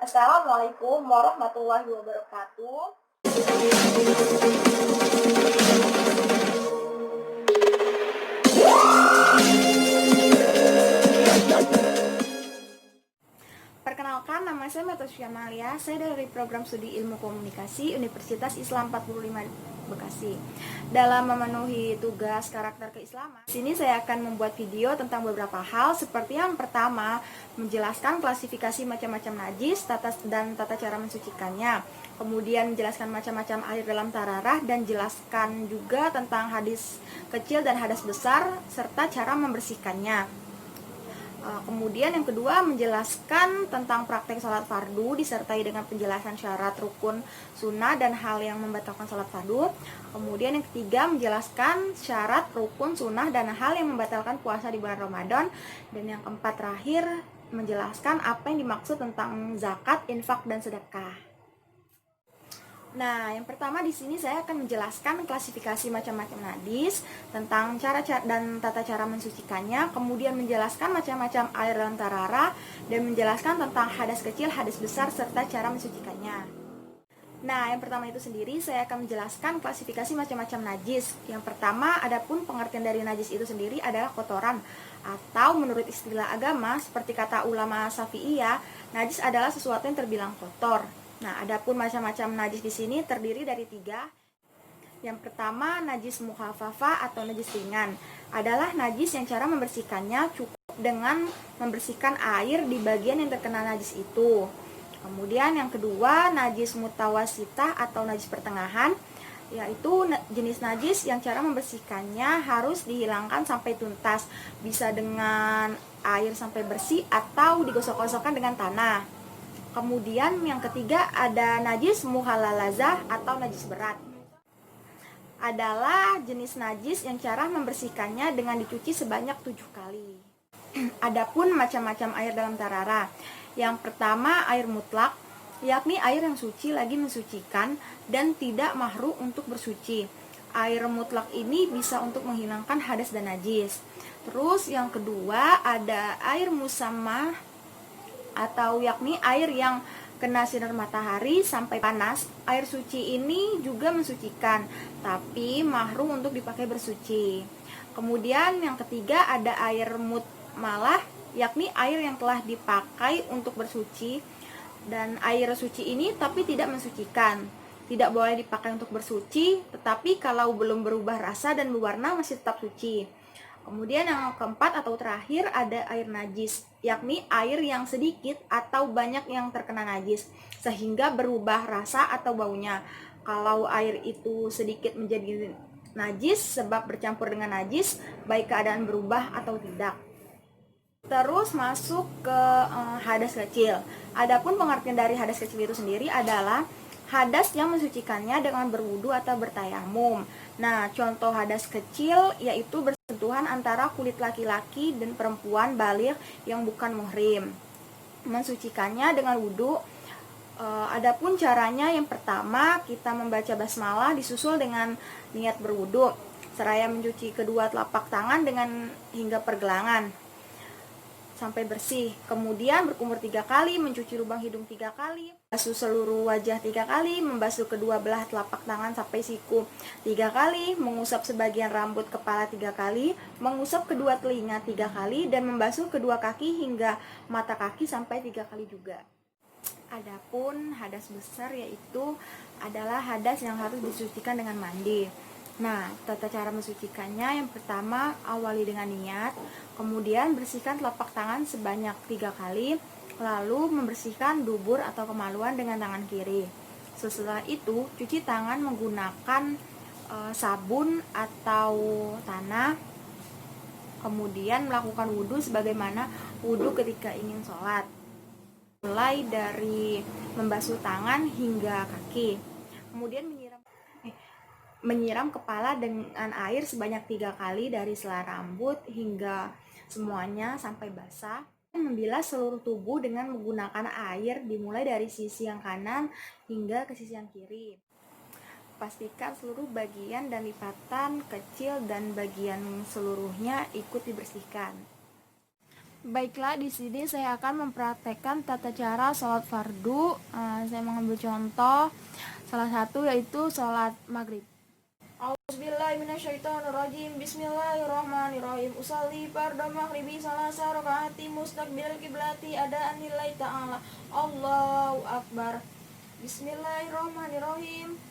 Assalamualaikum warahmatullahi wabarakatuh. Perkenalkan, nama saya Metasya Malia. Saya dari program studi Ilmu Komunikasi Universitas Islam 45 Bekasi. Dalam memenuhi tugas karakter keislaman, di sini saya akan membuat video tentang beberapa hal, seperti yang pertama, menjelaskan klasifikasi macam-macam najis dan tata cara mensucikannya. Kemudian menjelaskan macam-macam air dalam tararah dan jelaskan juga tentang hadis kecil dan hadas besar serta cara membersihkannya. Kemudian yang kedua, menjelaskan tentang praktek sholat fardu disertai dengan penjelasan syarat, rukun, sunnah, dan hal yang membatalkan sholat fardu. Kemudian yang ketiga, menjelaskan syarat, rukun, sunnah, dan hal yang membatalkan puasa di bulan Ramadan. Dan yang keempat terakhir, menjelaskan apa yang dimaksud tentang zakat, infak, dan sedekah. Nah, yang pertama di sini saya akan menjelaskan klasifikasi macam-macam najis, tentang cara dan tata cara mensucikannya, kemudian menjelaskan macam-macam air dalam tarara, dan menjelaskan tentang hadas kecil, hadas besar, serta cara mensucikannya. Nah, yang pertama itu sendiri saya akan menjelaskan klasifikasi macam-macam najis. Yang pertama, adapun pengertian dari najis itu sendiri adalah kotoran, atau menurut istilah agama, seperti kata ulama Syafi'iyah, najis adalah sesuatu yang terbilang kotor. Nah, adapun macam-macam najis di sini terdiri dari 3. Yang pertama, najis mukhafafah atau najis ringan. Adalah najis yang cara membersihkannya cukup dengan membersihkan air di bagian yang terkena najis itu. Kemudian yang kedua, najis mutawasitah atau najis pertengahan, yaitu jenis najis yang cara membersihkannya harus dihilangkan sampai tuntas, bisa dengan air sampai bersih atau digosok-gosokkan dengan tanah. Kemudian yang ketiga ada najis muhalalazah atau najis berat. Adalah jenis najis yang cara membersihkannya dengan dicuci sebanyak 7 kali. Adapun macam-macam air dalam tarara. Yang pertama, air mutlak, yakni air yang suci lagi mensucikan dan tidak mahru untuk bersuci. Air mutlak ini bisa untuk menghilangkan hadas dan najis. Terus yang kedua ada air musammah, atau yakni air yang kena sinar matahari sampai panas. Air suci ini juga mensucikan, tapi mahrum untuk dipakai bersuci. Kemudian yang ketiga ada air mutmalah, yakni air yang telah dipakai untuk bersuci. Dan air suci ini tapi tidak mensucikan, tidak boleh dipakai untuk bersuci, tetapi kalau belum berubah rasa dan berwarna masih tetap suci. Kemudian yang keempat atau terakhir ada air najis, yakni air yang sedikit atau banyak yang terkena najis sehingga berubah rasa atau baunya. Kalau air itu sedikit menjadi najis sebab bercampur dengan najis, baik keadaan berubah atau tidak. Terus masuk ke hadas kecil. Adapun pengertian dari hadas kecil itu sendiri adalah hadas yang mensucikannya dengan berwudu atau bertayamum. Nah, contoh hadas kecil yaitu bersentuhan antara kulit laki-laki dan perempuan baligh yang bukan muhrim. Mensucikannya dengan wudu. Adapun caranya, yang pertama kita membaca basmalah disusul dengan niat berwudu, seraya mencuci kedua telapak tangan dengan hingga pergelangan sampai bersih. Kemudian berkumur 3 kali, mencuci lubang hidung 3 kali, basuh seluruh wajah 3 kali, membasuh kedua belah telapak tangan sampai siku 3 kali, mengusap sebagian rambut kepala 3 kali, mengusap kedua telinga 3 kali, dan membasuh kedua kaki hingga mata kaki sampai 3 kali juga. Adapun hadas besar yaitu adalah hadas yang harus disucikan dengan mandi. Nah, tata cara mensucikannya, yang pertama awali dengan niat, kemudian bersihkan telapak tangan sebanyak 3 kali, lalu membersihkan dubur atau kemaluan dengan tangan kiri. Setelah itu, cuci tangan menggunakan sabun atau tanah, kemudian melakukan wudhu sebagaimana wudhu ketika ingin sholat, mulai dari membasuh tangan hingga kaki. Kemudian menyiram kepala dengan air sebanyak 3 kali dari selai rambut hingga semuanya sampai basah. Membilas seluruh tubuh dengan menggunakan air dimulai dari sisi yang kanan hingga ke sisi yang kiri. Pastikan seluruh bagian dan lipatan kecil dan bagian seluruhnya ikut dibersihkan. Baiklah, di sini saya akan mempraktekkan tata cara sholat fardu. Saya mengambil contoh salah satu yaitu sholat maghrib. A'udzubillahiminasyaitonirrajim. Bismillahirrahmanirrahim. Usalli farda maghribi salasa rakaati mustaqbil kiblati adaan lillahi ta'ala. Allahu akbar. Bismillahirrahmanirrahim.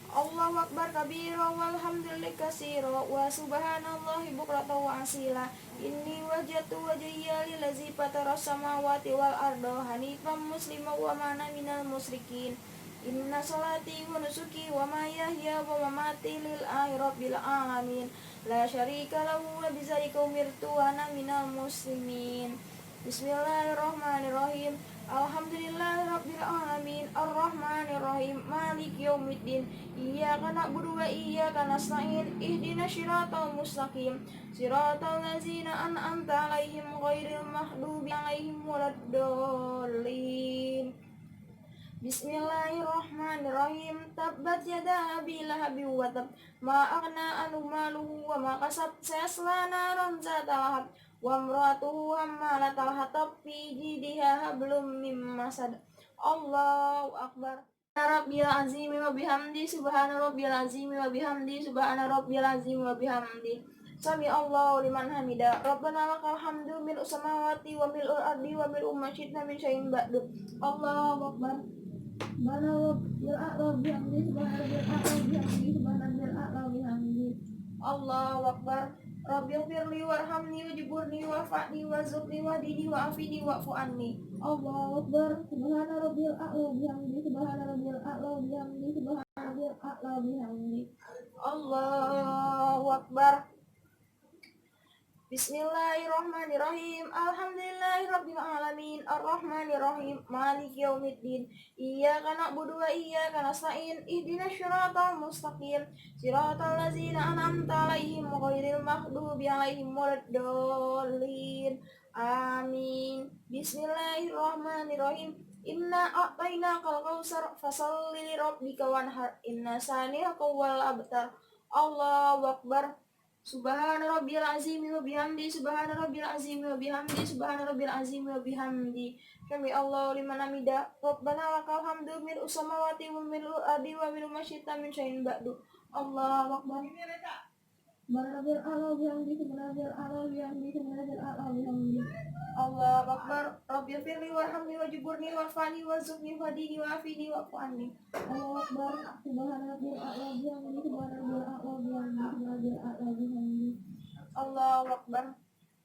Allahu akbar kabira walhamdulillahi katsira wa subhanallahi bukratan wa asila. Inni wajjahtu wajhiya lillazi fatara samawati wal arda hanifan musliman wa ma ana minal musyrikin. Inna salati wa nusuki wa mahyaya wa mamati lillahi rabbil alamin la syarika lahu wa bidzalika umirtu wa ana minal muslimin. Bismillahirrahmanirrahim. Alhamdulillahi rabbil alamin arrahmanirrahim maliki yaumiddin iyyaka na'budu wa iyyaka nasta'in ihdinas siratal mustaqim siratal ladzina an'amta 'alaihim ghairil maghdubi 'alaihim waladdallin. Bismillahirrahmanirrahim. Tabbat yada abi lahabin wa tab ma aghna anhu maluhu wa ma kasab sayasla naran zata lahab wa imratuhu hammalatal hatab fi jidiha hablum mim masad. Allahu akbar. Rabbil azim wa bihamdi subhana rabbil azim wa bihamdi subhana rabbil azim wa bihamdi. Sami Allahu liman hamida. Rabbana lakal hamdu mil'u samawati wa mil'ul ardi wa mil'u ma syi'ta min syai'in ba'du. Allahu akbar. Subhana rabbil a'la bihamdi subhana rabbil a'la bihamdi subhana rabbil a'la bihamdi. Allahu akbar. Rabbighfirli warhamni wajburni wa'fa'ni warzuqni wahdini wa'afini wa'fu anni. Allahu akbar. Subhana rabbil a'la bihamdi subhana rabbil a'la bihamdi subhana rabbil a'la bihamdi. Allahu akbar. Bismillahirrahmanirrahim. Alhamdulillahirabbil alamin arrahmanirrahim maliki yaumiddin iyyaka na'budu wa iyyaka nasta'in ihdinas siratal mustaqim siratal ladzina an'amta 'alaihim ghairil maghdubi 'alaihim waladdallin. Amin. Bismillahirrahmanirrahim. Inna a'tainakal kautsar fasholli lirabbika wanhar inna saniyaka wal abtar. Allahu akbar. Subhana rabbil azim wa bihamdi subhana rabbil azim wa bihamdi subhana rabbil azim wa bihamdi. Sami Allahu liman hamida. Rabbana lakal hamdu mil'u samawati wa mil'ul ardi wa mil'u ma syi'ta min syai'in ba'du. Allahu akbar. Subhana rabbil a'la bihamdi subhana rabbil a'la bihamdi subhana rabbil a'la bihamdi. Allahu akbar. Rabbighfirli warhamni wajburni wa'fani warzuqni wahdini wa'afini wa'fu anni. Allahu akbar. Subhana rabbil a'la bihamdi subhana rabbil a'la bihamdi subhana rabbil a'la bihamdi. Allahu akbar.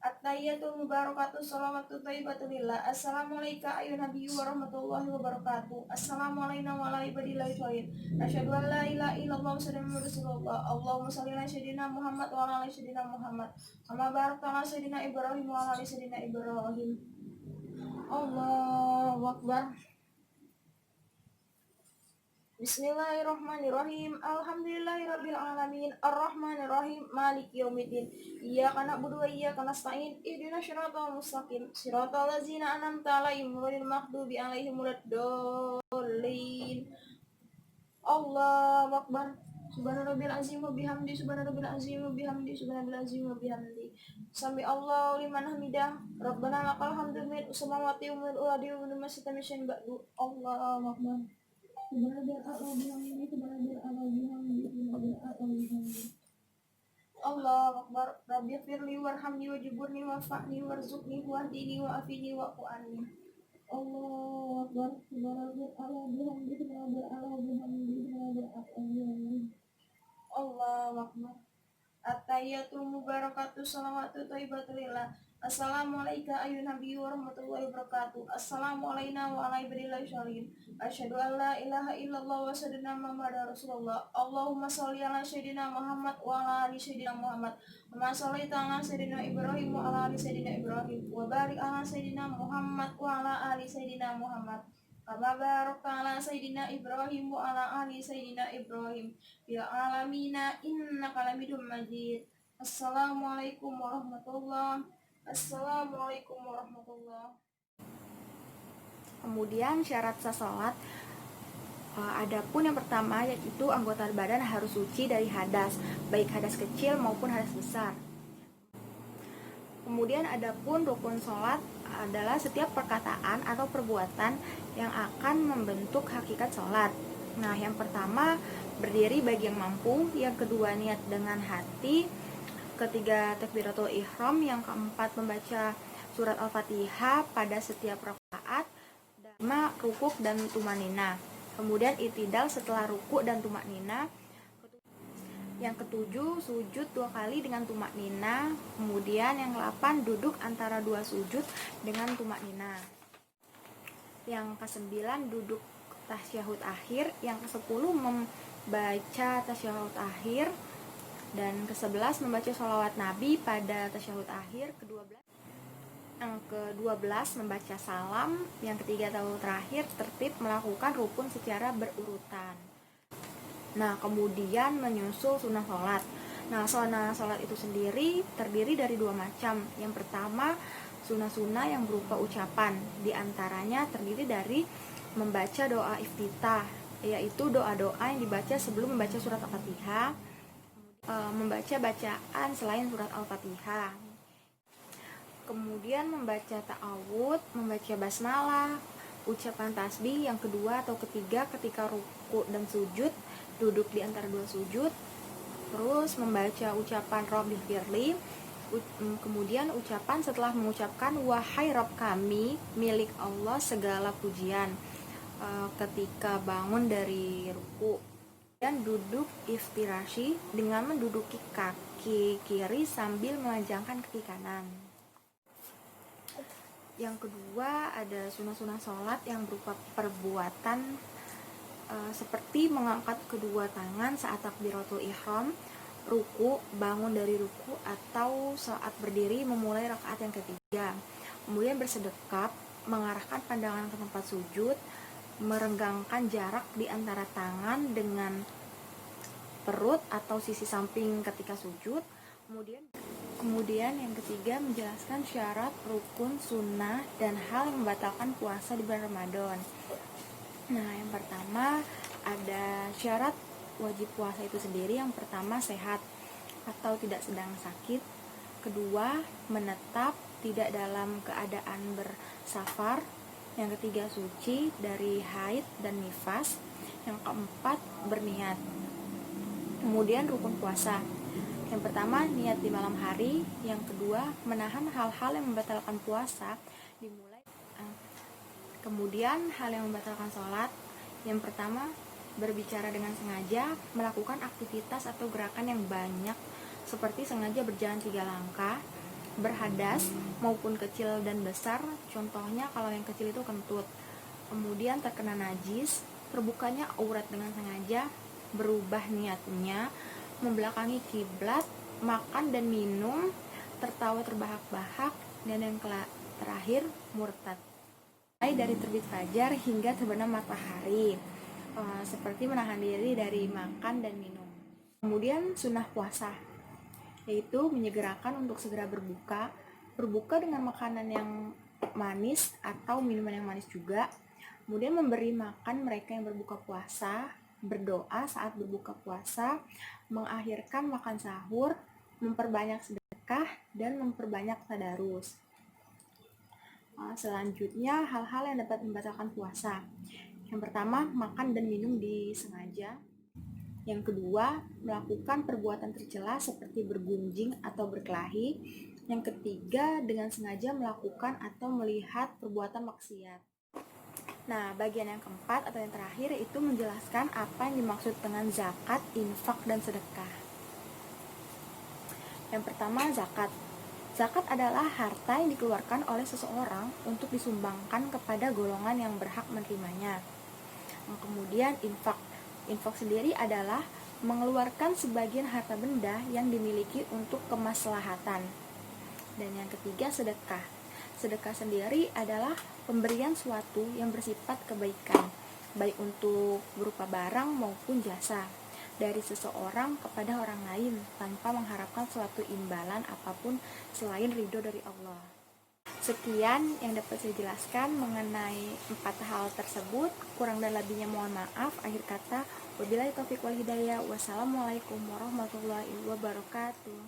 At-tahiyyatul mubarakatuh salawatu thayyibatu lillah. Assalamu alayka ayyuhan nabiyyu wa rahmatullahi wa barakatuh. Assalamu alayna wa ala ibadillahi sholihin. Asyhadu an la ilaha illallah wa sallallahu alaihi wasallam. Allahumma shalli ala sayyidina Muhammad wa ala ali sayyidina Muhammad. Kama barakta ala sayyidina Ibrahim wa ala ali sayyidina Ibrahim. Allahu akbar. Bismillahirrahmanirrahim. Alhamdulillahirabbil alamin arrahmanirrahim maliki yaumiddin iyyaka na'budu wa iyyaka nasta'in ihdinas siratal mustaqim siratal ladzina an'amta 'alaihim ghairil maghdubi 'alaihim waladdallin. Allahu akbar. Subhana rabbil azim wa bihamdi subhana rabbil azim wa bihamdi subhana rabbil azim wa bihamdi. Sami Allahu liman hamidah. Rabbana lakal hamdu mil'u samawati wa mil'ul ardi wa mil'u ma syi'ta min syai'in ba'du. Allahu akbar. Subhana rabbil a'la bihamdi subhana rabbil a'la bihamdi subhana rabbil a'la bihamdi. Allahu akbar. Rabbighfirli warhamni wajburni wa'fa'ni warzuqni wahdini wa'afini wa'fu anni. Allahu akbar. Subhana rabbil a'la bihamdi subhana rabbil a'la bihamdi subhana rabbil a'la bihamdi. Allahu akbar. At-tahiyyatul mubarakatuh salawatu thayyibatu lillah. Assalamu alayka ayyuhan nabiyyu wa rahmatullahi wa barakatuh. Assalamu alayna wa ala ibadillahi sholihin. Asyhadu an la ilaha illallah wa sayyidina Muhammadar Rasulullah. Allahumma sholli ala sayyidina Muhammad wa ala ali sayyidina Muhammad. Kama shallaita ala sayyidina Ibrahim wa ala ali sayyidina Ibrahim. Wa barik ala sayyidina Muhammad wa ala ali sayyidina Muhammad. Kama barakta ala sayyidina Ibrahim wa ala ali sayyidina Ibrahim fil alamina innaka Hamidum Majid. Assalamualaikum warahmatullahi. Assalamualaikum warahmatullahi. Kemudian syarat sah salat. Adapun yang pertama yaitu anggota badan harus suci dari hadas, baik hadas kecil maupun hadas besar. Kemudian adapun rukun sholat adalah setiap perkataan atau perbuatan yang akan membentuk hakikat sholat. Nah, yang pertama berdiri bagi yang mampu, yang kedua niat dengan hati, ketiga takbiratul ihram, yang keempat membaca surat Al-Fatihah pada setiap rakaat, dan lima rukuk dan tumanina. Kemudian itidal setelah rukuk dan tumanina. Yang ketujuh sujud 2 kali dengan tumanina. Kemudian yang ke-8 duduk antara 2 sujud dengan tumanina. Yang ke-9 duduk tasyahud akhir. Yang ke-10 membaca tasyahud akhir. Dan ke-11 membaca sholawat Nabi pada tasyahud akhir. Yang ke-12 membaca salam. Yang ketiga atau terakhir tertib melakukan rukun secara berurutan. Nah, kemudian menyusul sunnah sholat. Nah, sunnah sholat itu sendiri terdiri dari 2 macam. Yang pertama sunnah-sunnah yang berupa ucapan. Di antaranya terdiri dari membaca doa iftitah, yaitu doa-doa yang dibaca sebelum membaca surat Al-Fatihah, membaca bacaan selain surat Al-Fatihah, kemudian membaca ta'awud, membaca basmalah, ucapan tasbih yang kedua atau ketiga ketika ruku dan sujud, duduk di antara 2 sujud, terus membaca ucapan Rabbi firli, kemudian ucapan setelah mengucapkan wahai Rabb kami, milik Allah segala pujian, ketika bangun dari ruku. Dan duduk iftirashi dengan menduduki kaki kiri sambil memanjangkan kaki kanan. Yang kedua ada sunnah-sunnah sholat yang berupa perbuatan, seperti mengangkat kedua tangan saat takbiratul ihram, ruku, bangun dari ruku, atau saat berdiri memulai rakaat yang ketiga. Kemudian bersedekap, mengarahkan pandangan ke tempat sujud, merenggangkan jarak di antara tangan dengan perut atau sisi samping ketika sujud. Kemudian yang ketiga menjelaskan syarat, rukun, sunnah, dan hal yang membatalkan puasa di bulan Ramadan. Nah, yang pertama ada syarat wajib puasa itu sendiri. Yang pertama sehat atau tidak sedang sakit. Kedua menetap tidak dalam keadaan bersafar. Yang ketiga suci dari haid dan nifas. Yang keempat berniat. Kemudian rukun puasa. Yang pertama niat di malam hari. Yang kedua menahan hal-hal yang membatalkan puasa dimulai. Kemudian hal yang membatalkan sholat. Yang pertama berbicara dengan sengaja, melakukan aktivitas atau gerakan yang banyak seperti sengaja berjalan 3 langkah, berhadas maupun kecil dan besar, contohnya kalau yang kecil itu kentut. Kemudian terkena najis, terbukanya aurat dengan sengaja, berubah niatnya, membelakangi kiblat, makan dan minum, tertawa terbahak-bahak, dan yang terakhir murtad. Mulai dari terbit fajar hingga terbenam matahari, seperti menahan diri dari makan dan minum. Kemudian sunnah puasa, yaitu menyegerakan untuk segera berbuka dengan makanan yang manis atau minuman yang manis juga. Kemudian memberi makan mereka yang berbuka puasa, berdoa saat berbuka puasa, mengakhirkan makan sahur, memperbanyak sedekah, dan memperbanyak tadarus. Selanjutnya hal-hal yang dapat membatalkan puasa. Yang pertama makan dan minum disengaja. Yang kedua, melakukan perbuatan tercela seperti bergunjing atau berkelahi. Yang ketiga, dengan sengaja melakukan atau melihat perbuatan maksiat. Nah, bagian yang keempat atau yang terakhir itu menjelaskan apa yang dimaksud dengan zakat, infak, dan sedekah. Yang pertama, zakat. Zakat adalah harta yang dikeluarkan oleh seseorang untuk disumbangkan kepada golongan yang berhak menerimanya. Kemudian infak. Infak sendiri adalah mengeluarkan sebagian harta benda yang dimiliki untuk kemaslahatan. Dan yang ketiga sedekah. Sedekah sendiri adalah pemberian suatu yang bersifat kebaikan, baik untuk berupa barang maupun jasa, dari seseorang kepada orang lain tanpa mengharapkan suatu imbalan apapun selain ridho dari Allah. Sekian yang dapat saya jelaskan mengenai 4 hal tersebut. Kurang dan lebihnya mohon maaf. Akhir kata, wabillahi taufiq wal hidayah. Wassalamualaikum warahmatullahi wabarakatuh.